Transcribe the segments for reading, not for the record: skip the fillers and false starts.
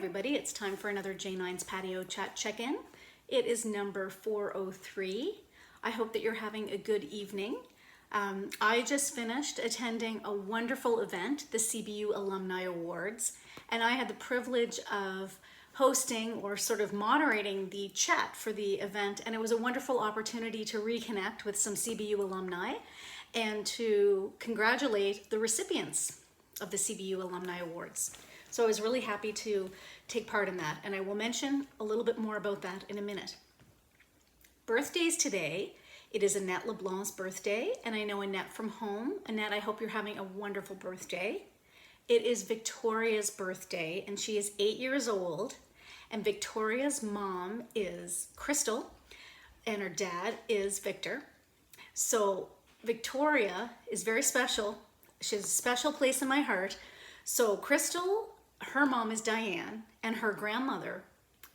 everybody, it's time for another J9’s Patio Chat check-in. It is number 403. I hope that you're having a good evening. I just finished attending a wonderful event, the CBU Alumni Awards, and I had the privilege of hosting or sort of moderating the chat for the event, and it was a wonderful opportunity to reconnect with some CBU alumni and to congratulate the recipients of the CBU Alumni Awards. So I was really happy to take part in that, and I will mention a little bit more about that in a minute. Birthdays today. It is Annette LeBlanc's birthday, and I know Annette from home. Annette, I hope you're having a wonderful birthday. It is Victoria's birthday, and she is 8 years old, and Victoria's mom is Crystal, and her dad is Victor. So Victoria is very special. She has a special place in my heart. So Crystal, her mom is Diane, and her grandmother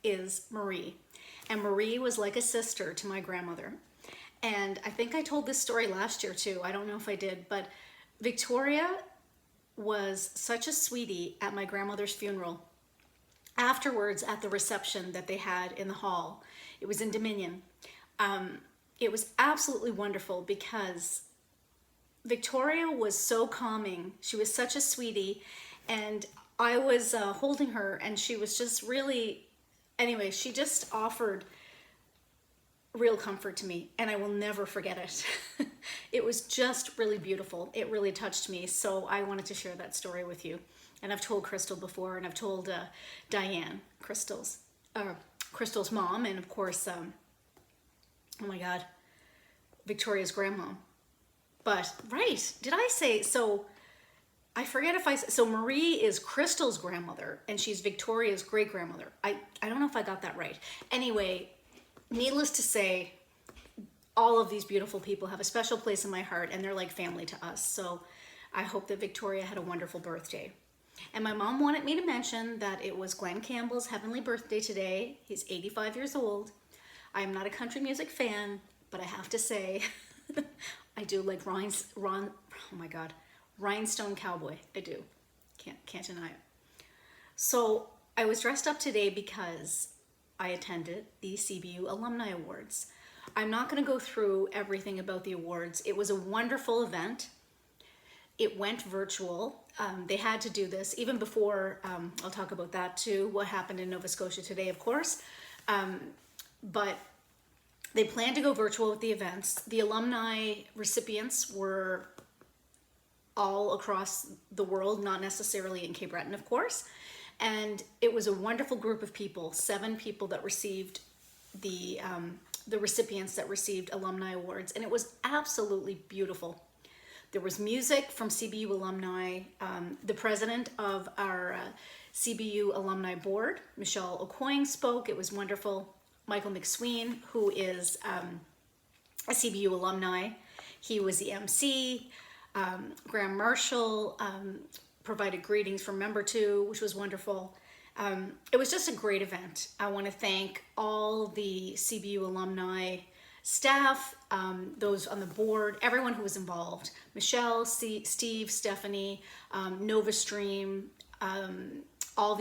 is Marie. And Marie was like a sister to my grandmother. And I think I told this story last year too. I don't know if I did, but Victoria was such a sweetie at my grandmother's funeral. Afterwards, at the reception that they had in the hall, it was in Dominion. It was absolutely wonderful because Victoria was so calming. She was such a sweetie, and I was holding her, and she was just really, anyway, she just offered real comfort to me, and I will never forget it. It was just really beautiful. It really touched me, so I wanted to share that story with you. And I've told Crystal before, and I've told Diane, Crystal's mom, and of course, oh my God, Victoria's grandma. But, right, did I say, so I forget if so Marie is Crystal's grandmother, and she's Victoria's great-grandmother. I don't know if I got that right. Anyway, needless to say, all of these beautiful people have a special place in my heart, and they're like family to us. So I hope that Victoria had a wonderful birthday. And my mom wanted me to mention that it was Glenn Campbell's heavenly birthday today. He's 85 years old. I am not a country music fan, but I have to say, I do like Rhinestone Cowboy. I do. Can't deny it. So I was dressed up today because I attended the CBU Alumni Awards. I'm not going to go through everything about the awards. It was a wonderful event. It went virtual. They had to do this even before, I'll talk about that too, what happened in Nova Scotia today, of course. But they planned to go virtual with the events. The alumni recipients were all across the world, not necessarily in Cape Breton, of course. And it was a wonderful group of people, 7 people that received the recipients that received alumni awards, and it was absolutely beautiful. There was music from CBU alumni. The president of our CBU alumni board, Michelle O'Coing, spoke. It was wonderful. Michael McSween, who is a CBU alumni, he was the MC. Graham Marshall provided greetings from Member 2, which was wonderful. It was just a great event. I want to thank all the CBU alumni staff, those on the board, everyone who was involved. Michelle, Steve, Stephanie, NovaStream, all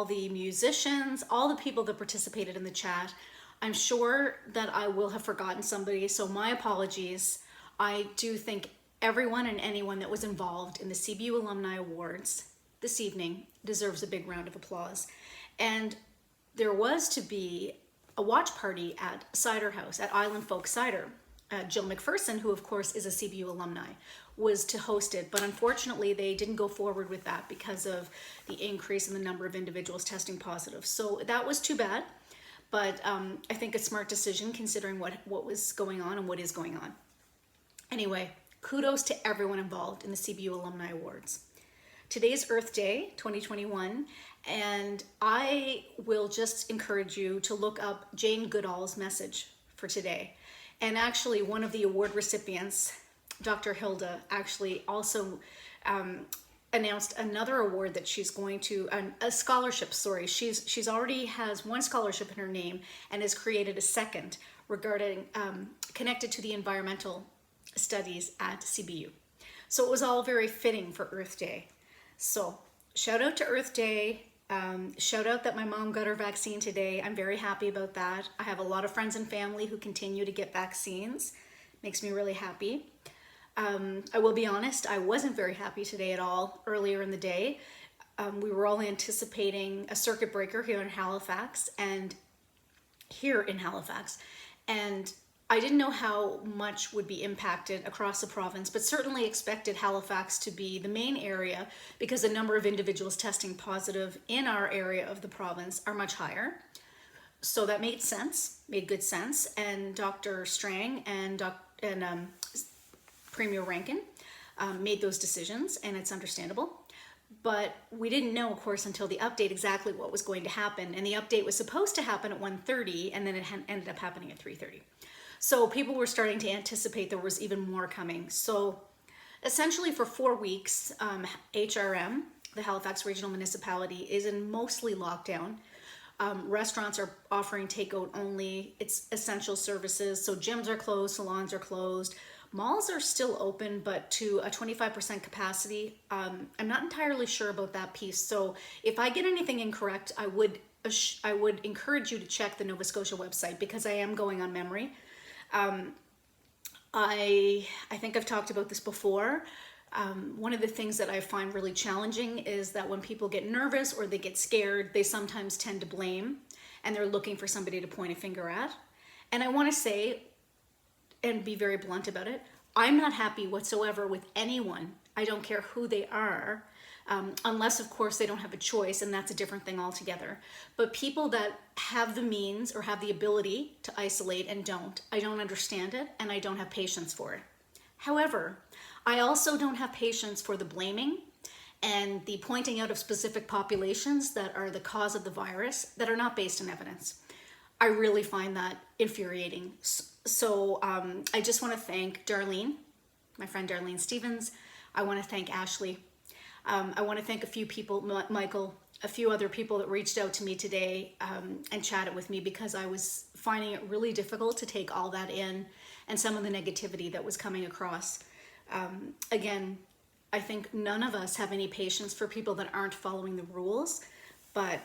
the musicians, all the people that participated in the chat. I'm sure that I will have forgotten somebody, so my apologies. I do think everyone and anyone that was involved in the CBU Alumni Awards this evening deserves a big round of applause. And there was to be a watch party at Cider House, at Island Folk Cider. Jill McPherson, who of course is a CBU alumni, was to host it, but unfortunately they didn't go forward with that because of the increase in the number of individuals testing positive. So that was too bad, but I think a smart decision considering what was going on and what is going on. Anyway, kudos to everyone involved in the CBU Alumni Awards. Today's Earth Day 2021, and I will just encourage you to look up Jane Goodall's message for today. And actually, one of the award recipients, Dr. Hilda, actually also announced another award that she's going to, a scholarship, sorry. She's already has one scholarship in her name and has created a second regarding, connected to the environmental studies at CBU. So it was all very fitting for Earth Day. So shout out to Earth Day. Shout out that my mom got her vaccine today. I'm very happy about that. I have a lot of friends and family who continue to get vaccines. Makes me really happy. I will be honest, I wasn't very happy today at all earlier in the day. We were all anticipating a circuit breaker here in Halifax, and I didn't know how much would be impacted across the province, but certainly expected Halifax to be the main area because the number of individuals testing positive in our area of the province are much higher. So that made good sense. And Dr. Strang and Premier Rankin made those decisions, and it's understandable. But we didn't know, of course, until the update exactly what was going to happen. And the update was supposed to happen at 1:30, and then it ended up happening at 3:30. So people were starting to anticipate there was even more coming. So essentially for 4 weeks, HRM, the Halifax Regional Municipality, is in mostly lockdown. Restaurants are offering takeout only. It's essential services. So gyms are closed, salons are closed. Malls are still open, but to a 25% capacity. I'm not entirely sure about that piece. So if I get anything incorrect, I would encourage you to check the Nova Scotia website because I am going on memory. I think I've talked about this before. One of the things that I find really challenging is that when people get nervous or they get scared, they sometimes tend to blame, and they're looking for somebody to point a finger at. And I want to say, and be very blunt about it, I'm not happy whatsoever with anyone. I don't care who they are, unless of course they don't have a choice, and that's a different thing altogether. But people that have the means or have the ability to isolate and don't, I don't understand it, and I don't have patience for it. However, I also don't have patience for the blaming and the pointing out of specific populations that are the cause of the virus that are not based on evidence. I really find that infuriating. So I just want to thank Darlene, my friend Darlene Stevens. I want to thank Ashley. I want to thank a few people, Michael, a few other people that reached out to me today and chatted with me because I was finding it really difficult to take all that in and some of the negativity that was coming across. Again, I think none of us have any patience for people that aren't following the rules, but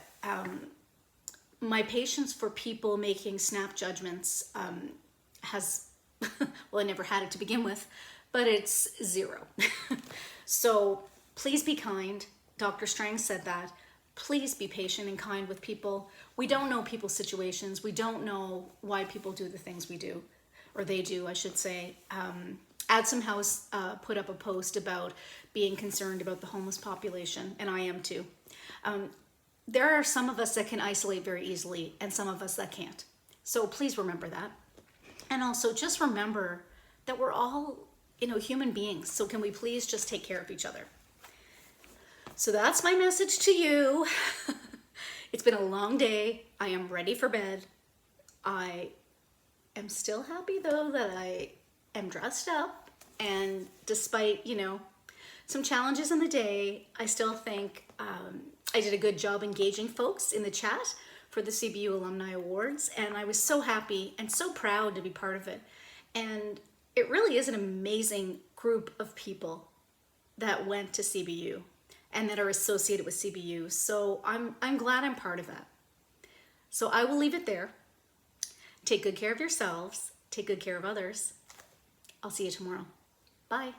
my patience for people making snap judgments has, well, I never had it to begin with, but it's zero. So please be kind. Dr. Strang said that. Please be patient and kind with people. We don't know people's situations. We don't know why people do the things we do, or they do, I should say. Adsum House put up a post about being concerned about the homeless population, and I am too. There are some of us that can isolate very easily and some of us that can't. So please remember that. And also just remember that we're all, human beings. So can we please just take care of each other? So that's my message to you. It's been a long day. I am ready for bed. I am still happy though that I am dressed up, and despite, some challenges in the day, I still think I did a good job engaging folks in the chat for the CBU Alumni Awards, and I was so happy and so proud to be part of it. And it really is an amazing group of people that went to CBU and that are associated with CBU. So I'm glad I'm part of that. So I will leave it there. Take good care of yourselves. Take good care of others. I'll see you tomorrow. Bye.